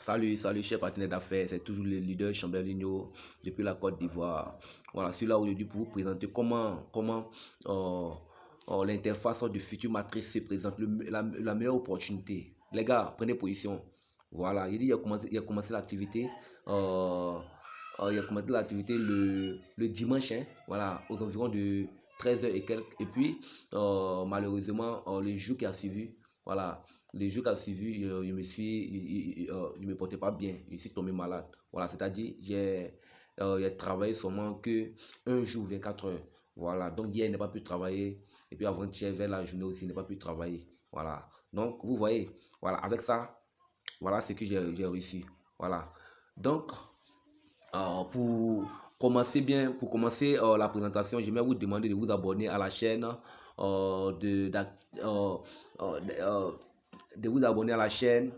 Salut, cher partenaire d'affaires, c'est toujours le leader Chamberlain depuis la Côte d'Ivoire. Voilà, je suis là aujourd'hui pour vous présenter comment l'interface de future matrice se présente, la meilleure opportunité. Les gars, prenez position. Voilà, il a commencé l'activité. Il a commencé l'activité le dimanche, hein, voilà, aux environs de 13 heures et quelques. Et puis, malheureusement, le jour qui a suivi, voilà, les jours qui ont suivi, je me portais pas bien, je suis tombé malade. Voilà, c'est-à-dire, j'ai travaillé seulement que un jour, 24 heures. Voilà, donc hier, je n'ai pas pu travailler. Et puis avant-hier, vers la journée aussi, je n'ai pas pu travailler. Voilà, donc vous voyez, voilà, avec ça, voilà ce que j'ai réussi. Voilà, donc, pour commencer la présentation, je vais vous demander de vous abonner à la chaîne, euh, euh, de, euh, de vous abonner à la chaîne,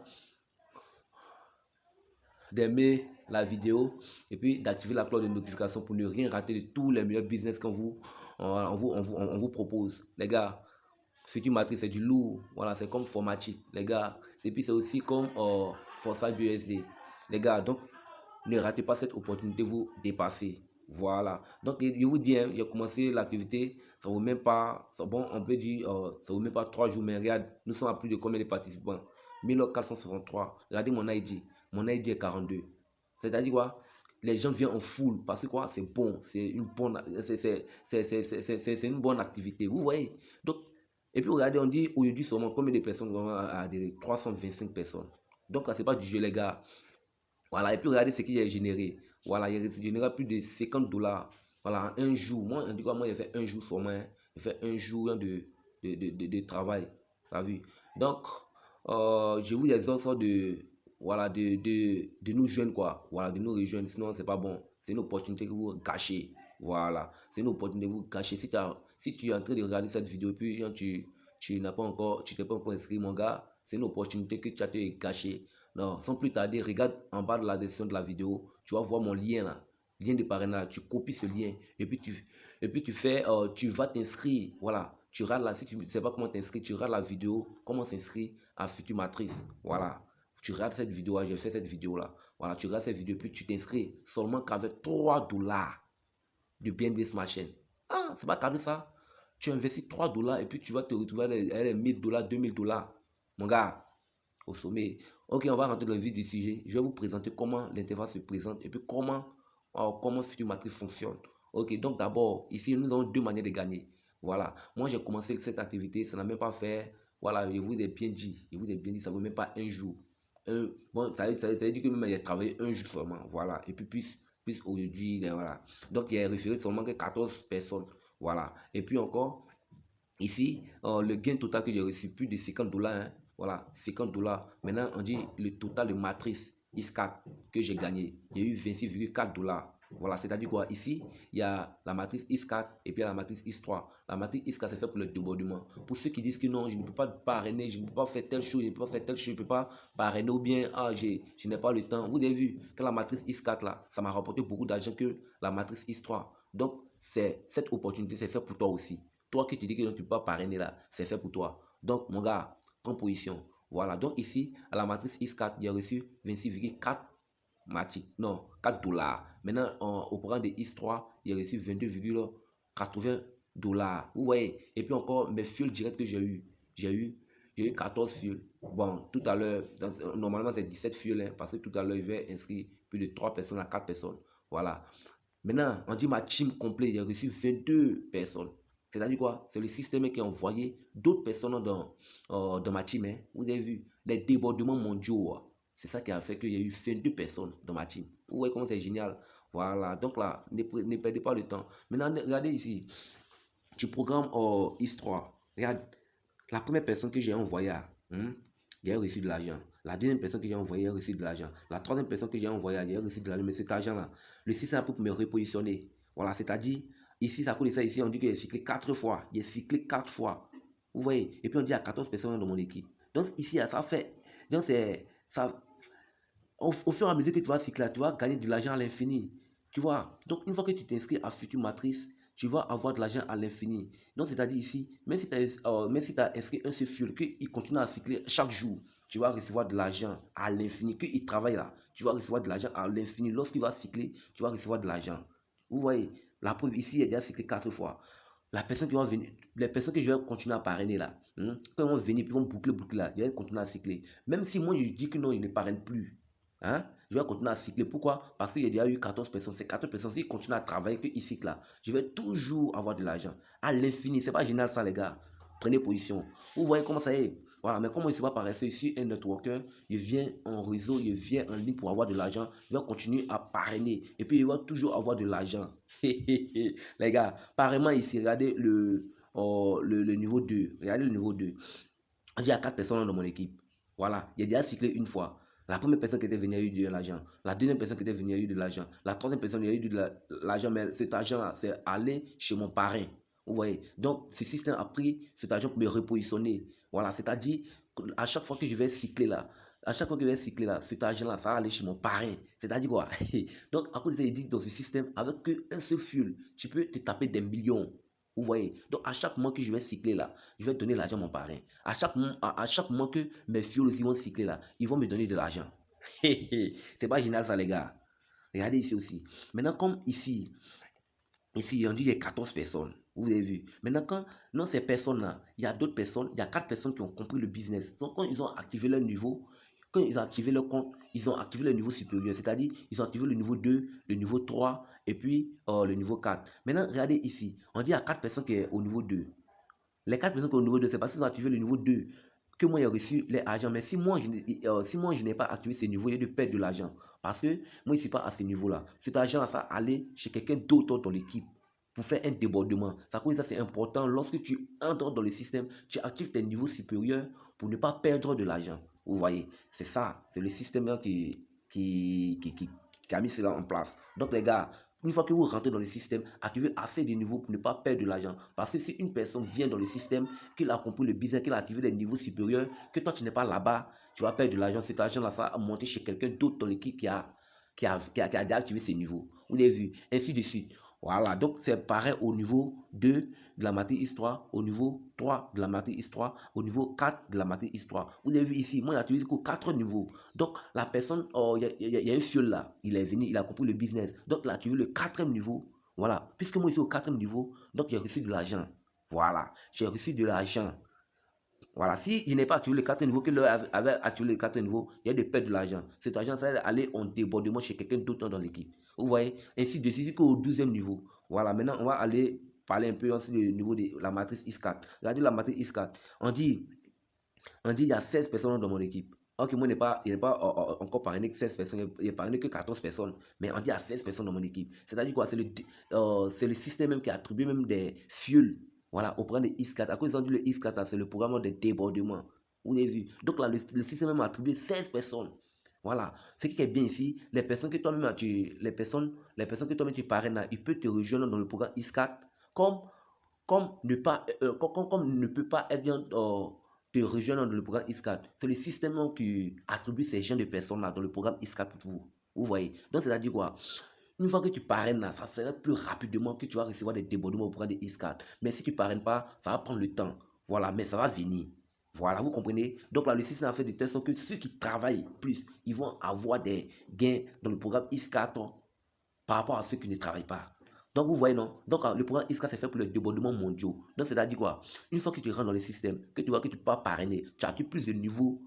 d'aimer la vidéo et puis d'activer la cloche de notification pour ne rien rater de tous les meilleurs business on vous propose. Les gars, Future Matrice, c'est du lourd. Voilà, c'est comme Formatic, les gars. Et puis c'est aussi comme Forza BUSD. Les gars, donc ne ratez pas cette opportunité de vous dépasser. Voilà. Donc, je vous dis, hein, j'ai commencé l'activité, ça ne vaut même pas, bon, on peut dire, ça ne vaut même pas 3 jours, mais regarde, nous sommes à plus de combien de participants? 1463. Regardez mon ID. Mon ID est 42. C'est-à-dire quoi? Les gens viennent en foule parce que quoi? C'est bon, c'est une bonne activité. Vous voyez? Donc, et puis regardez, on dit aujourd'hui seulement combien de personnes vont adhérer? 325 personnes. Donc là, c'est pas du jeu, les gars. Voilà, et puis regardez ce qu'il a généré. Voilà, il a généré plus de 50 dollars. Voilà, en un jour. Moi, en tout cas, moi, j'ai fait un jour seulement, hein. J'ai fait un jour de travail. T'as vu? Donc, je vous exhorte voilà, de nous joindre, quoi. Voilà, de nous rejoindre. Sinon, c'est pas bon. C'est une opportunité que vous gâchez. Voilà, c'est une opportunité que vous gâchez. Si tu es en train de regarder cette vidéo, puis tu t'es pas encore inscrit, mon gars, c'est une opportunité que tu as te gâcher. Non, sans plus tarder, regarde en bas de la description de la vidéo, tu vas voir mon lien là, lien de parrainage, tu copies ce lien et puis tu vas t'inscrire, voilà, tu rates là, si tu ne sais pas comment t'inscrire, tu rates la vidéo, comment s'inscrire à Future Matrice, voilà, tu regardes cette vidéo, j'ai fait cette vidéo là, voilà, tu regardes cette vidéo puis tu t'inscris seulement qu'avec 3 dollars de BNB Smart Chain. Ah, c'est pas cadeau ça, tu investis 3 dollars et puis tu vas te retrouver à les 1000 dollars, 2000 dollars, mon gars au sommet. Ok, on va rentrer dans le vif du sujet. Je vais vous présenter comment l'interface se présente et puis comment Future Matrice fonctionne. Ok, donc d'abord, ici, nous avons deux manières de gagner. Voilà, moi j'ai commencé cette activité, ça n'a même pas fait, voilà, je vous ai bien dit, ça ne vaut même pas un jour. Bon, ça veut dire que même j'ai travaillé un jour seulement, voilà, et puis plus aujourd'hui, voilà. Donc il y a référé seulement que 14 personnes, voilà. Et puis encore, ici, le gain total que j'ai reçu, plus de 50 dollars, hein, voilà, 50 dollars. Maintenant, on dit le total de matrice IS4 que j'ai gagné. J'ai eu 26,4 dollars. Voilà, c'est-à-dire quoi? Ici, il y a la matrice IS4 et puis il y a la matrice IS3. La matrice IS4, c'est fait pour le débordement. Pour ceux qui disent que non, je ne peux pas parrainer, je ne peux pas faire telle chose, je ne peux pas faire telle chose, je ne peux pas parrainer ou bien, je n'ai pas le temps. Vous avez vu que la matrice IS4, là, ça m'a rapporté beaucoup d'argent que la matrice IS3. Donc, cette opportunité, c'est fait pour toi aussi. Toi qui te dis que tu ne peux pas parrainer là, c'est fait pour toi. Donc, mon gars, prends position. Voilà. Donc, ici, à la matrice IS4, j'ai reçu 26,4 non, 4 dollars. Maintenant, au programme de IS3, j'ai reçu 22,80 dollars. Vous voyez? Et puis encore, mes fuels directs que j'ai eu 14 fuels. Bon, tout à l'heure, normalement, c'est 17 fuels, hein, parce que tout à l'heure, il vais inscrire plus de 3 personnes à 4 personnes. Voilà. Maintenant, on dit ma team complète, j'ai reçu 22 personnes. C'est-à-dire quoi? C'est le système qui a envoyé d'autres personnes dans ma team, hein. Vous avez vu les débordements mondiaux. C'est ça qui a fait qu'il y a eu 22 personnes dans ma team. Vous voyez comment c'est génial. Voilà. Donc là, ne perdez pas le temps. Maintenant, regardez ici. Tu programmes Histoire. Regarde, la première personne que j'ai envoyée, il a reçu de l'argent. La deuxième personne que j'ai envoyée a reçu de l'argent. La troisième personne que j'ai envoyée a reçu de l'argent. Mais cet argent-là, le système a pour me repositionner. Voilà, c'est-à-dire, ici, ça coûte ça. Ici, on dit que j'ai cyclé 4 fois. J'ai cyclé 4 fois. Vous voyez? Et puis, on dit à 14 personnes dans mon équipe. Donc, ici, ça fait. Donc, c'est. Ça, au fur et à mesure que tu vas cycler, tu vas gagner de l'argent à l'infini. Tu vois? Donc, une fois que tu t'inscris à Future Matrice, tu vas avoir de l'argent à l'infini. Donc, c'est-à-dire ici, même si tu as inscrit un seul fuel, qu'il continue à cycler chaque jour, tu vas recevoir de l'argent à l'infini. Qu'il travaille là, tu vas recevoir de l'argent à l'infini. Lorsqu'il va cycler, tu vas recevoir de l'argent. Vous voyez, la preuve ici, il a déjà cyclé 4 fois. La personne qui va venir, les personnes que je vais continuer à parrainer là, quand ils vont venir, puis ils vont boucler là, je vais continuer à cycler. Même si moi je dis que non, ils ne parrainent plus, hein, je vais continuer à cycler. Pourquoi? Parce qu'il y a déjà eu 14 personnes. Ces 14 personnes, s'ils continuent à travailler, qu'ils cyclent là, je vais toujours avoir de l'argent. À l'infini. C'est pas génial ça, les gars. Prenez position. Vous voyez comment ça est. Voilà, mais comment il se va paraître ici, un networker, il vient en réseau, il vient en ligne pour avoir de l'argent, il va continuer à parrainer, et puis il va toujours avoir de l'argent. Les gars, pareillement ici, regardez le niveau 2. Regardez le niveau 2. On dit il y a 4 personnes dans mon équipe. Voilà, il a déjà cyclé une fois. La première personne qui était venue a eu de l'argent. La deuxième personne qui était venue a eu de l'argent. La troisième personne a eu de l'argent, mais cet argent-là, c'est aller chez mon parrain. Vous voyez? Donc, ce système a pris cet argent pour me repositionner. Voilà, c'est-à-dire, à chaque fois que je vais cycler là, à chaque fois que je vais cycler là, cet argent-là, ça va aller chez mon parrain. C'est-à-dire quoi? Donc, à cause de ça, il dit dans ce système, avec un seul fuel, tu peux te taper des millions. Vous voyez? Donc, à chaque mois que je vais cycler là, je vais donner l'argent à mon parrain. À chaque mois que mes filles aussi vont cycler là, ils vont me donner de l'argent. C'est pas génial ça, les gars. Regardez ici aussi. Maintenant, comme ici, on dit qu'il y a 14 personnes. Vous avez vu. Maintenant, quand dans ces personnes-là, il y a d'autres personnes, il y a 4 personnes qui ont compris le business. Donc, quand ils ont activé leur niveau, quand ils ont activé leur compte, ils ont activé le niveau supérieur. C'est-à-dire, ils ont activé le niveau 2, le niveau 3 et puis le niveau 4. Maintenant, regardez ici. On dit qu'il y a 4 personnes qui sont au niveau 2. Les 4 personnes qui sont au niveau 2, c'est parce qu'ils ont activé le niveau 2 que moi j'ai reçu les argent. Mais si moi, je n'ai pas activé ce niveau, il y a de perdre de l'argent. Parce que moi, je ne suis pas à ce niveau-là. Cet argent, ça va aller chez quelqu'un d'autre dans l'équipe pour faire un débordement. Ça, c'est important. Lorsque tu entres dans le système, tu actives tes niveaux supérieurs pour ne pas perdre de l'argent. Vous voyez, c'est ça. C'est le système qui a mis cela en place. Donc, les gars, une fois que vous rentrez dans le système, activez assez de niveaux pour ne pas perdre de l'argent. Parce que si une personne vient dans le système, qu'il a compris le business, qu'il a activé les niveaux supérieurs, que toi tu n'es pas là-bas, tu vas perdre de l'argent. Cet argent-là, ça va monter chez quelqu'un d'autre dans l'équipe qui a déjà activé ces niveaux. Vous avez vu, ainsi de suite. Voilà, donc c'est pareil au niveau 2 de la matière histoire, au niveau 3 de la matière histoire, au niveau 4 de la matière histoire. Vous avez vu ici, moi j'ai utilisé 4 niveaux. Donc la personne, il y a un fiole là, il est venu, il a compris le business. Donc il a activé le 4e niveau. Voilà, puisque moi je suis au 4e niveau, donc j'ai reçu de l'argent. Voilà, j'ai reçu de l'argent. Voilà, si je n'ai pas activé le 4e niveau, que l'heure avait activé le 4e niveau, il y a des pertes de l'argent. Cet argent, ça va aller en débordement chez quelqu'un d'autre dans l'équipe. Vous voyez, ainsi de suite qu'au 12e niveau. Voilà, maintenant, on va aller parler un peu aussi du niveau de la matrice IS4. Regardez la matrice IS4. On dit, il y a 16 personnes dans mon équipe. Ok, moi, il n'est pas encore parrainé que 16 personnes, il n'est parrainé que 14 personnes. Mais on dit il y a 16 personnes dans mon équipe. C'est-à-dire quoi? C'est le système même qui attribue même des fuels. Voilà, au programme de IS4. À cause ils ont dit le IS4, c'est le programme de débordement. Vous avez vu. Donc là, le système même a attribué 16 personnes. Voilà. Ce qui est bien ici, les personnes que toi-même que toi-même tu parraines là, ils peuvent te rejoindre dans le programme IS4 comme ne pas, comme ne peut pas être bien te rejoindre dans le programme IS4. C'est le système qui attribue ces gens de personnes là dans le programme IS4 pour vous. Vous voyez. Donc c'est-à-dire quoi? Une fois que tu parraines là, ça sera plus rapidement que tu vas recevoir des débordements au programme de IS4. Mais si tu ne parraines pas, ça va prendre le temps. Voilà, mais ça va venir. Voilà, vous comprenez? Donc là, le système a fait de telle sorte que ceux qui travaillent plus, ils vont avoir des gains dans le programme IS4 par rapport à ceux qui ne travaillent pas. Donc vous voyez, non? Donc le programme ISCA, c'est fait pour les débordements mondiaux. Donc c'est-à-dire quoi? Une fois que tu rentres dans le système, que tu vois que tu peux pas parrainer, tu as plus de niveaux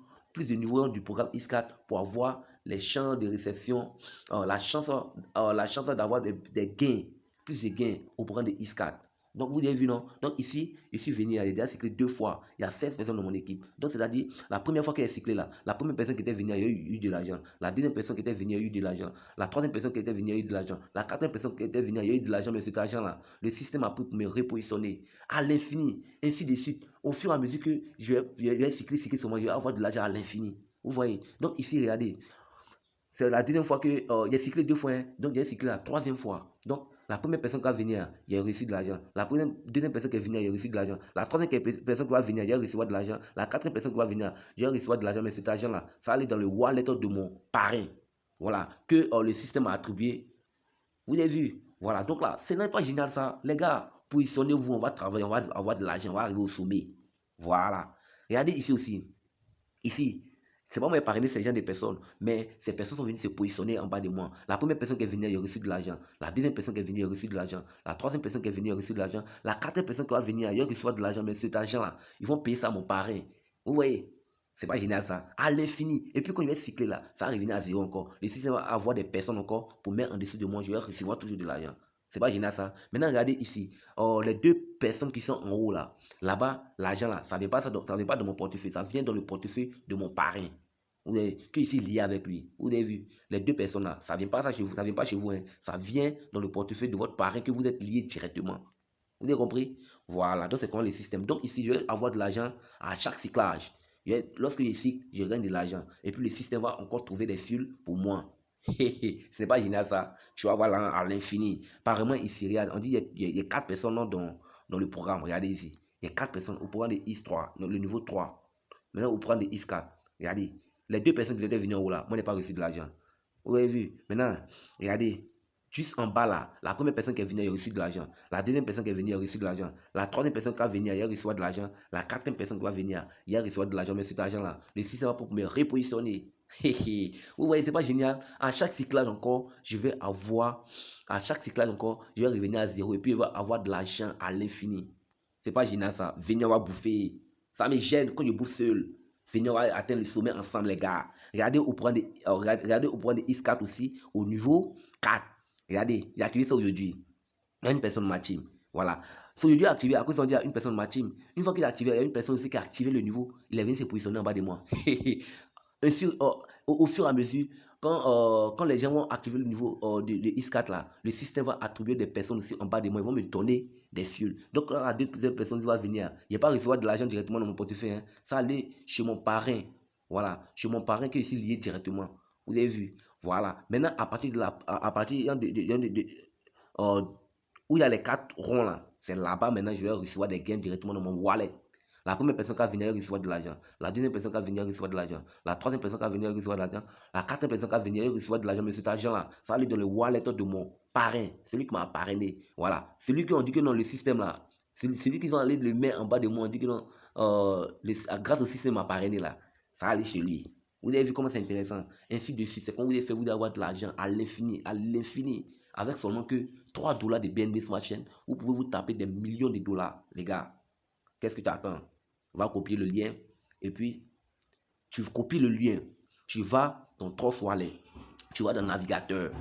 du programme ISCA pour avoir les chances de réception, la chance d'avoir des gains, plus de gains au programme de ISCA. Donc vous avez vu, non? Donc ici, je suis venu, il a déjà cyclé 2 fois. Il y a 16 personnes dans mon équipe. Donc c'est-à-dire, la première fois qu'elle a cyclé là, la première personne qui était venue a eu de l'argent. La deuxième personne qui était venue a eu de l'argent. La troisième personne qui était venue a eu de l'argent. La quatrième personne qui était venue a eu de l'argent. Mais cet argent-là, le système a pris pour me repositionner à l'infini. Ainsi de suite. Au fur et à mesure que je vais cycler sur moi, je vais avoir de l'argent à l'infini. Vous voyez? Donc ici, regardez. C'est la deuxième fois que j'ai cyclé 2 fois, hein. Donc j'ai cyclé la 3e fois. Donc la première personne qui va venir, il a reçu de l'argent. La deuxième personne qui est venue, il a reçu de l'argent. La troisième personne qui va venir, il a reçu de l'argent. La quatrième personne qui va venir, il a reçu de l'argent. Mais cet argent-là, ça allait dans le wallet de mon parrain. Voilà, que le système a attribué. Vous avez vu? Voilà, donc là, ce n'est pas génial ça. Les gars, positionnez-vous, on va travailler, on va avoir de l'argent, on va arriver au sommet. Voilà. Regardez ici aussi. Ici, C'est pas moi qui ai parrainé ces gens de personnes, mais ces personnes sont venues se positionner en bas de moi. La première personne qui est venue, elle a reçu de l'argent. La deuxième personne qui est venue, elle a reçu de l'argent. La troisième personne qui est venue, elle a reçu de l'argent. La quatrième personne qui va venir, elle reçoit de l'argent, mais cet argent-là, ils vont payer ça à mon parrain. Vous voyez? C'est pas génial ça. À l'infini. Et puis quand je vais cycler là, ça va revenir à zéro encore. Le système va avoir des personnes encore pour mettre en dessous de moi. Je vais recevoir toujours de l'argent. C'est pas génial ça. Maintenant, regardez ici. Les deux personnes qui sont en haut là. Là-bas, l'argent là, ça ne vient pas, ça vient pas de mon portefeuille. Ça vient dans le portefeuille de mon parrain. Vous avez, qui est ici lié avec lui. Vous avez vu, les deux personnes là, ça ne vient pas ça chez vous, ça vient pas chez vous. Hein. Ça vient dans le portefeuille de votre parrain que vous êtes lié directement. Vous avez compris? Voilà, donc c'est comment le système. Donc ici, je vais avoir de l'argent à chaque cyclage. Lorsque je cycle, je gagne de l'argent. Et puis le système va encore trouver des fils pour moi. Ce n'est pas génial ça. Tu vas voir là à l'infini. Apparemment ici, regarde, on dit qu'il y a 4 personnes dans le programme. Regardez ici. Il y a 4 personnes au programme de IS3, le niveau 3. Maintenant, au programme de IS4. Regardez. Les deux personnes qui étaient venues en haut là, moi, je n'ai pas reçu de l'argent. Vous avez vu? Maintenant, regardez. Juste en bas là, la première personne qui est venue, elle a reçu de l'argent. La deuxième personne qui est venue, elle a reçu de l'argent. La troisième personne qui va venir, elle reçoit de l'argent. La quatrième personne qui va venir, elle reçoit de l'argent. Mais cet argent-là, le système va pour me repositionner. Vous voyez, c'est pas génial. À chaque cyclage encore, je vais avoir, à chaque cyclage encore, je vais revenir à zéro. Et puis, je vais avoir de l'argent à l'infini. C'est pas génial ça. Venir, on va bouffer. Ça me gêne quand je bouffe seul. Venir, on va atteindre le sommet ensemble, les gars. Regardez au point de, regardez au point de IS4 aussi, au niveau 4. Regardez, j'ai activé ça aujourd'hui. Il y a une personne de ma team. Voilà. So, aujourd'hui activé, à cause on dit à une personne de ma team. Une fois qu'il a activé, il y a une personne aussi qui a activé le niveau. Il est venu se positionner en bas de moi. Ainsi, au fur et à mesure, quand les gens vont activer le niveau de IS4 là, le système va attribuer des personnes aussi en bas de moi. Ils vont me donner des fuels. Donc, quand la deuxième personne va venir, il n'y a pas recevoir de l'argent directement dans mon portefeuille. Hein. Ça va aller chez mon parrain. Voilà. Chez mon parrain qui est ici lié directement. Vous avez vu. Voilà. Maintenant, à partir de la, à partir où il y a les 4 ronds là, c'est là-bas maintenant je vais recevoir des gains directement dans mon wallet. La première personne qui va venir recevoir de l'argent. La deuxième personne qui va venir recevoir de l'argent. La troisième personne qui va venir recevoir de l'argent. La quatrième personne qui va venir recevoir de l'argent. Mais cet argent-là, ça va aller dans le wallet de mon parrain. Celui qui m'a parrainé. Voilà. Celui qui ont dit que dans le système là, celui qui vont aller le mettre en bas de moi, on dit que non, grâce au système m'a parrainé là, ça va aller chez lui. Vous avez vu comment c'est intéressant. Ainsi de suite. C'est quand vous avez fait, vous avoir de l'argent à l'infini. À l'infini. Avec seulement que 3 dollars de BNB Smart Chain, vous pouvez vous taper des millions de dollars, les gars. Qu'est-ce que tu attends? Va copier le lien et puis tu copies le lien. Tu vas dans Trust Wallet. Tu vas dans le navigateur.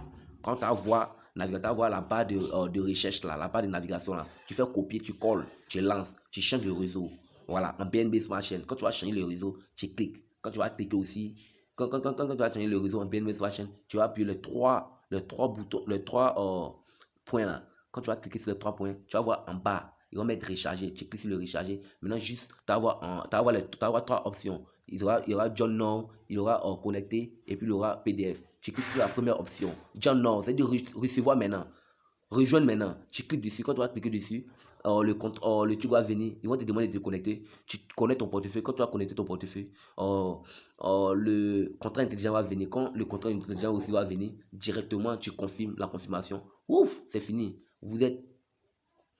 Quand tu vois navigateur, voir la barre de recherche là, la barre de navigation là, tu fais copier, tu colles, tu lances, tu changes le réseau. Voilà, en BNB Smart Chain. Quand tu vas changer le réseau, tu cliques. Quand tu vas cliquer aussi, quand tu vas changer le réseau en BNB Smart Chain, tu vas appuyer les trois boutons, les trois points là. Quand tu vas cliquer sur les 3 points, tu vas voir en bas, ils vont mettre recharger. Tu cliques sur le recharger. Maintenant, juste, tu vas avoir 3 options. Il y aura John Now, il y aura connecté et puis il y aura PDF. Tu cliques sur la première option. John Now, c'est-à-dire recevoir maintenant. Rejoindre maintenant. Tu cliques dessus. Quand tu vas cliquer dessus, le truc va venir. Ils vont te demander de te connecter. Tu connectes ton portefeuille. Quand tu vas connecter ton portefeuille, le contrat intelligent va venir. Quand le contrat intelligent aussi va venir, directement, tu confirmes la confirmation. Ouf, c'est fini. Vous êtes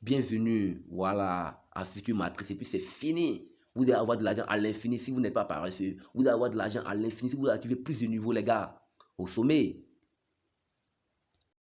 bienvenue, voilà, à Future Matrice. Et puis c'est fini. Vous allez avoir de l'argent à l'infini si vous n'êtes pas paresseux. Vous allez avoir de l'argent à l'infini si vous activez plus de niveaux, les gars. Au sommet.